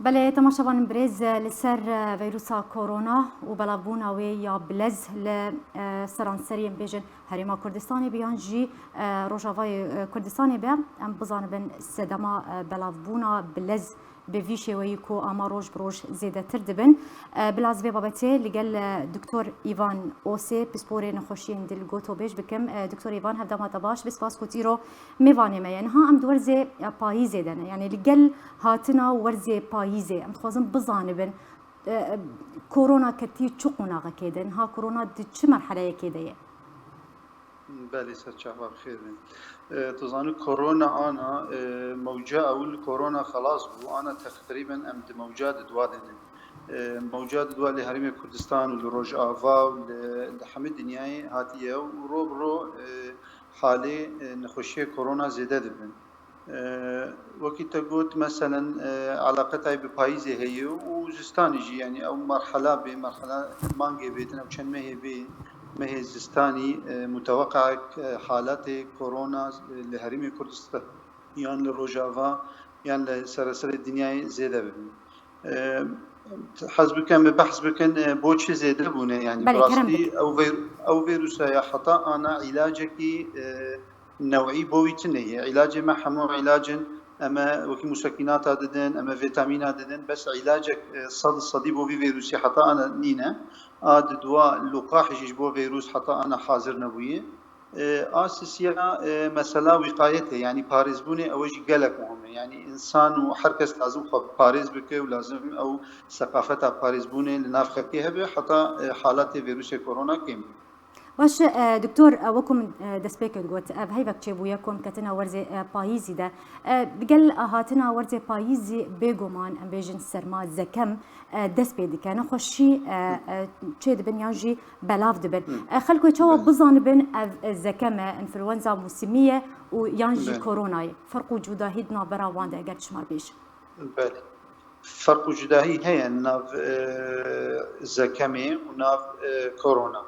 بله تماشاوان برز لسر فيروسا كورونا و بلابونا وی یا بلز لسرانسری بیجن هریما کردستانی بیان جی روجاوای کردستانی بیا ام بزن بن سدما بلابونا بلز به ویشه وی کو اما روز بروز زیاده تر دبن بلاز وی بابته لگل دکتر ایوان اوسی پسپور نخوشی اندل گوتو بیش بکم دکتر ایوان هفته ما تباش بس باس کتیرو میوانه میان ها ام دورزه پاییزه دنه یعنی لگل هاتنا ورزه پاییزه ام خوازم بزانه بن كورونا كتير شقنا غكيدن ها كورونا دي شو مرحلة كده بله سرچاوا بخیر تظن كورونا أنا موجة أول كورونا خلاص بو أنا تقريبا أمد موجات دوادن موجات دوال لهرم كردستان ولروج آفا ولحمد دنياي هاتيه ورو حالة نخشية كورونا زيادة دبن وقت تقول مثلا علاقتها ببايزه هي وزستاني جي يعني أو بمرحلة مانجي بيتنا وشن ما هي زستاني متوقع حالات كورونا لهرم كردستان يعني للروجافا يعني لسراسر الدنيا زيادة ببن بحث بكن بوتش زيادة بونه يعني براسلي أو فيروس يا حتى أنا علاجك نوعي بويتنية علاج ما حمو علاج أما وكي مسكنات ددن أما فيتامينات ددن بس علاجك صدي بو فيروسي حتى أنا نينا دواء لقاح يجبو فيروس حتى أنا حاضر نبويه آساسيا مسألة وقايته يعني باريزبوني أوج قلق مهمة يعني إنسان وحركة لازم باريز بك ولازم أو ثقافة باريزبوني لنافخة كيها حتى حالات فيروس كورونا كم باش دكتور وكم دسبيكر قوت هاي بكتشي بوياكم كتنا ورزة بايزي ده بقل هاتنا ورزة بايزي بيجومان ام بيجن سرما زكم دسبيدي كان خوشي تشيد بن يانجي بلاف دبن خلكو تشوا بزان بن زكم انفلونزا موسمية ويانجي كورونا فرق وجوده هيدنا برا واندا اگر شمار بيش بله فرق وجوده هي ناف زكمي وناف كورونا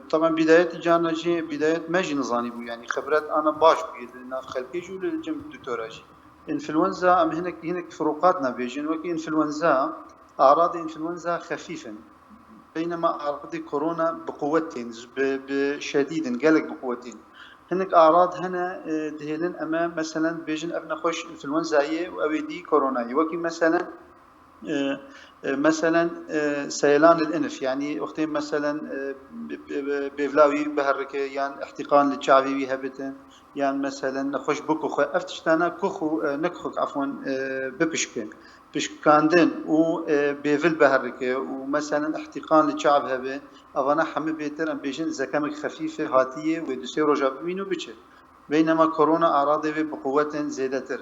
طبعا بداية جانجي بداية ماجي نظاني بو يعني خبرات أنا باش بيد ناف خلقي جو للجنب الدكتوراجي إنفلونزا أم هناك فروقاتنا بيجين وكي إنفلونزا أعراض إنفلونزا خفيفا بينما أعراض كورونا بقوتين بشديد قلق بقوتين هناك أعراض هنا دهلن أمام مثلا بيجن أبنا خوش إنفلونزا وأويدي كورونا وكي مثلا سيلان الانف يعني وقتين مثلا بيفلاوي بهركه يعني احتقان للشعبي بيهبتن يعني مثلا نخش بكو افتشتانا كوخو نكخك عفوا ببشكن بشكاندن و بيفل بهركه ومثلا احتقان للشعب هبه اظن حمي بيتر ام بيجن زكامك خفيفه هاتيه ودسي رجا بينو بيتش بينما كورونا اعراضه بقوه زيادتر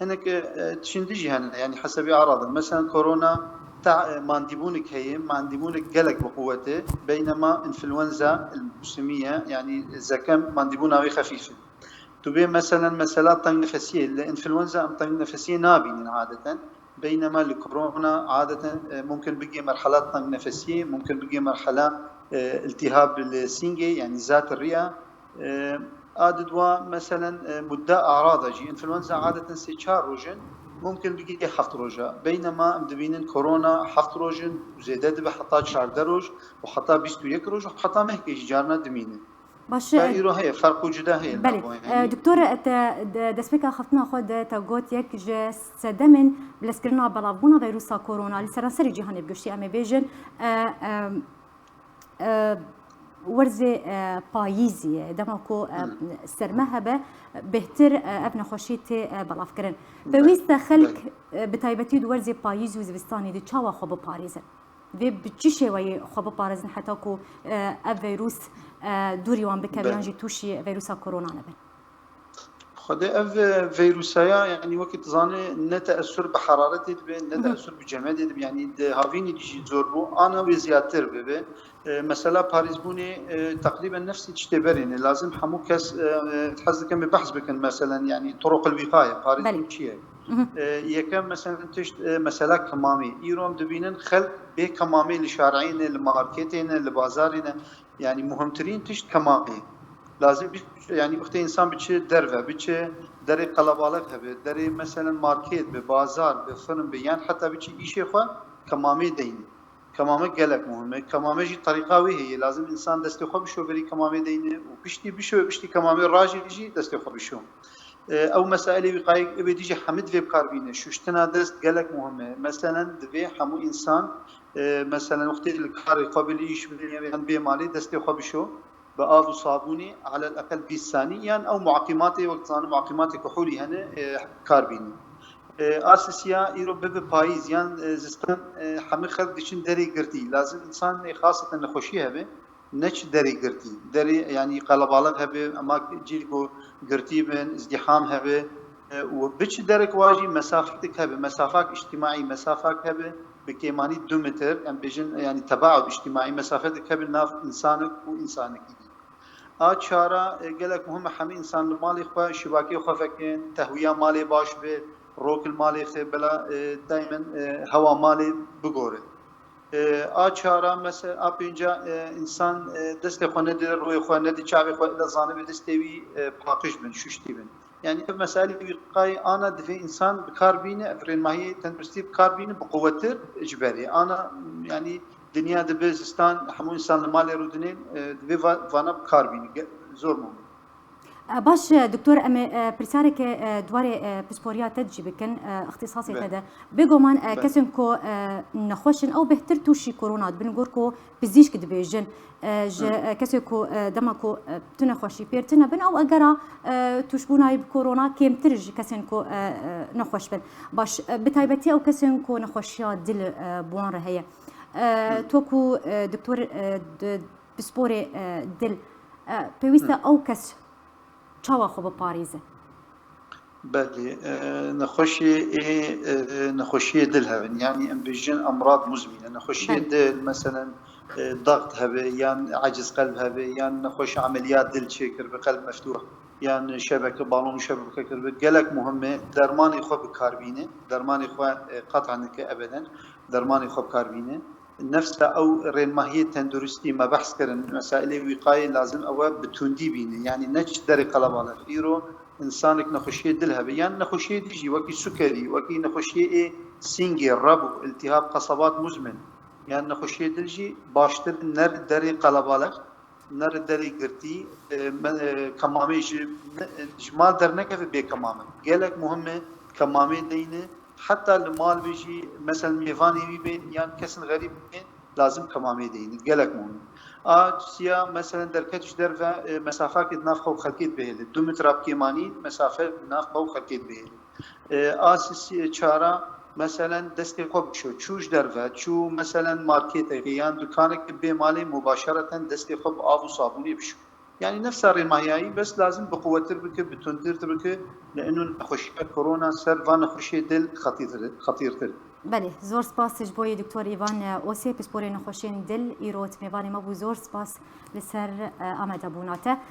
هناك تشندجي هنا يعني حسب أعراضه مثلا كورونا تاع مانديبونك هي مانديبونك قلق بقوته بينما إنفلونزا الموسمية يعني زكام مانديبونها خفيفة تبي مثلا مسألة طنج نفسية الإنفلونزا أم طنج نفسية نابين عادة بينما الكورونا عادة ممكن بقي مرحلة طنج نفسية ممكن بقي مرحلة التهاب السينجي يعني ذات الرئة دوا مثلا مدة أعراض جي إنفلونزا عادة سيشار روجن ممكن بيجي حفت روجا بينما مدبين كورونا حفت روجن وزيادات بحطات شهر دروج وحطات 21 روج وحطات مهكي جارنا دمينه باش فايرو هي فرق وجوده هي بله دكتور دسبيكا خفتنا خود تاغوت يك ج سدمن بلسكرنا بلابونا فيروسا كورونا لسرانسري جهان بگشتي ام بيجن ورزه پاییزیه دماکو سرمهبه بهتر ابن خوشیت بلاف کرن بویست خلق بتایبتی دو ورزه پاییزی و زوستانی دی چاوا خوب پاریزن و بچی شوی خوب پاریزن حتی کو ویروس دوری وان بکویانجی توشی ویروسا کرونا نبن خده فيروسايا يعني وقت ظاني نتأثر بحرارتي بين نتأثر بجمادي يعني هافيني ديجي زوربو أنا وزياتر ببه مثلا باريزبوني تقريبا نفس تشتبرين لازم حمو كاس تحز كم بحث بكن مثلا يعني طرق الوقاية باريزبون شيء يكم مثلا تشت مثلا كمامي يروم دبينن خلق بكمامي لشارعين لماركتين لبازارين يعني مهمترين تشت كمامي لازم يعني وقتی انسان بچه درve بچه دری قلبالک هبه دری مثلا مارکت به بازار به فرن به یان حتی بچه ایشه خو کمامه دینی کمامه گلک مهمه کمامه جی طریقه وی هی لازم انسان دستی خو بشو بری کمامه دینه و پشتی بشو کمامه راجی جی دستی خو بشو او مسائل وقایع بدیجه حمد وی بکاربینه شوشتنا دست گلک مهمه مثلا دوی همو انسان مثلا وقتی الکار قابل ایش بیان به مالی دستی خو بشو بآب وصابوني على الأقل 20 ثانية يعني أو معقمات وقتان معقمات كحولي هنا كاربيني آسيسيا إيرو بب بايز يعني زستان حمي خلق دشين دري قرتي لازم إنسان خاصة نخوشيها به نش دري قرتي دري يعني قلبالك هبه أما جيلكو قرتي بين ازدحام هبه وبتش درك واجي مسافتك هبه مسافات اجتماعي مسافات هبه بكيماني 2 متر يعني بيجن يعني تباعد اجتماعي مسافتك هبه ناف إنسانك وإنسانك آچارا گلک مهم همه انسان مالی خو شباکی خو فکن تهویه مالی باش به روکل مالی خو بلا دائما هوا مالی بگوره آچارا مثلا آپینجا انسان دست خو نداره روی خو ندی چاوی خو الا زانه به دستوی پاکش بن شوشتی بن yani مسائل وقای آنا دفع انسان بکاربینه افرین ماهی تندرستی بکاربینه بقوتر اجباری آنا yani dünya dibizistan همو انسان مال رودنين دبي فانا بكاربين زور مهم باش دكتور ام برسارك دواري بسبوريا تجي بكن اختصاصي هذا بيجومان كسنكو نخوشن او بهتر توشي كورونا بنقولكو بزيش كد بيجن كسنكو دمكو تنخوشي بيرتنا بن او اجرا توشبونا بكورونا كيم ترج كسنكو نخوش بن باش بتايبتي او كسنكو نخوشيا دل بوان رهيه توكو دكتور بسبوري دل بيويستا او كس چاوا خو به پاریزه بله نخوشی دل هبن يعني ام بيجن امراض مزمنه نخوشی دل مثلا ضغط هبه يعني عجز قلب هبه يعني نخوش عمليات دل شكر بقلب مفتوح يعني شبكه بالون شبكه كرب قالك مهمه درماني خو بكاربينه درماني خو قطعا ابدا درماني خو بكاربينه نفس او رنماهيه تندرستي ما بحث كرن مسائل وقايه لازم او بتوندي بينه يعني نش دري قلباله ايرو انسانك نخشيه دلها يعني نخشيه ديجي وكي سكري وكي نخشيه سينجي ربو التهاب قصبات مزمن يعني نخشيه دلجي باشتر نر دري قلباله نر دري قرتي كمامي جمال درنك في بي كمامه قالك مهمه كمامه دينه حتى المال بيجي مثلا ميفاني بين يعني كسن غريب بين لازم كمامي دين قالك مهم سيا مثلا دركتش درفا مسافات ناف خو خلقيت به 2 متر كيماني مسافه ناف خو خلقيت به اساسي چارا مثلا دستي خو شو چوش درفا چو مثلا ماركت غيان دكانك به مالي مباشره دستي خو اب وصابوني بشو يعني نفس الرماياي بس لازم بقوتر بك بتندر بك لانه نخشيه كورونا سر فان نخشيه دل خطير بله زور سپاس جبوی دکتور ایوان اوسی پسپوری نخوشین دل ایروت میوانی ما بو زور سپاس لسر آمده بوناته